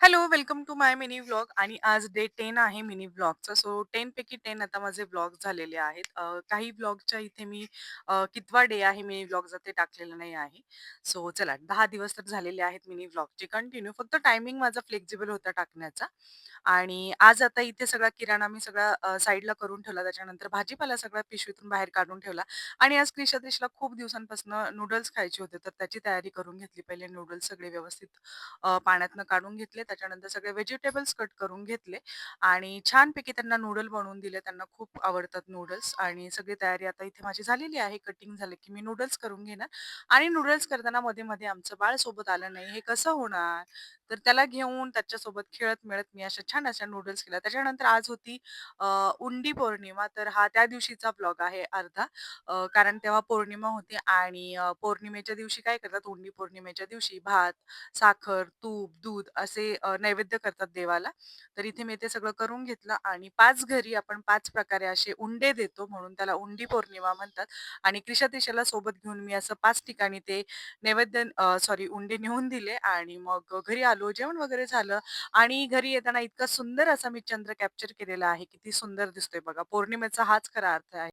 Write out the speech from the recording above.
Hello, welcome to my mini vlog आणि आज day 10 आहे मिनी व्लॉगचा. सो 10 पैकी 10 आता माझे व्लॉग झालेले आहेत. काही व्लॉगच्या इथे मी कितवा डे आहे मिनी व्लॉगचा ते टाकलेलं नाही आहे. सो चला 10 दिवस तर झालेले आहेत मिनी व्लॉगचे कंटिन्यू. फक्त टायमिंग माझा फ्लेक्सिबल होता टाकण्याचा. आणि आज आता इथे सगळा किराणा मी सगळा साईडला करून ठेवला. त्याच्यानंतर भाजीपाला सगळा पिशवीतून बाहेर काढून ठेवला आणि आज क्रिशात्रिशला खूप दिवसांपासून नूडल्स खायचे होते, तर त्याची तयारी करून घेतली. पहिले नूडल्स सगळे व्यवस्थित पाण्यातनं काढून घेतले. त्याच्यानंतर सगळे व्हेजिटेबल्स कट करून घेतले आणि छानपैकी त्यांना नूडल बनवून दिले. त्यांना खूप आवडतात नूडल्स आणि सगळी तयारी आता इथे माझी झालेली आहे. कटिंग झालं की मी नूडल्स करून घेणार आणि नूडल्स करताना मध्ये-मध्ये आमचं बाळ सोबत आलं नाही, हे कसं होणार? तर त्याला घेऊन त्याच्यासोबत खेळत-मिळत मी अशा छान अशा नूडल्स केल्या. त्याच्यानंतर आज होती अ, उंडी पौर्णिमा, तर हा त्या दिवशीचा व्लॉग आहे अर्धा. कारण तेव्हा पौर्णिमा होती आणि पौर्णिमेच्या दिवशी काय करतात, उंडी पौर्णिमेच्या दिवशी भात, साखर, तूप, दूध असे नैवेद्य करतात देवाला. तर इथे मी ते सगळं करून घेतलं आणि 5 घरी आपण 5 प्रकारे असे उंडे देतो म्हणून त्याला उंडी पौर्णिमा म्हणतात आणि क्रिशा-त्रिशाला सोबत घेऊन मी असं 5 ठिकाणी ते नैवेद्य सॉरी उंडे नेऊन दिले आणि मग घरी आलो. जेवण वगैरे झालं आणि घरी येताना इतका सुंदर असा मी चंद्र कॅप्चर केलेला आहे. किती सुंदर दिसतोय बघा. पौर्णिमेचा हाच खरा अर्थ आहे.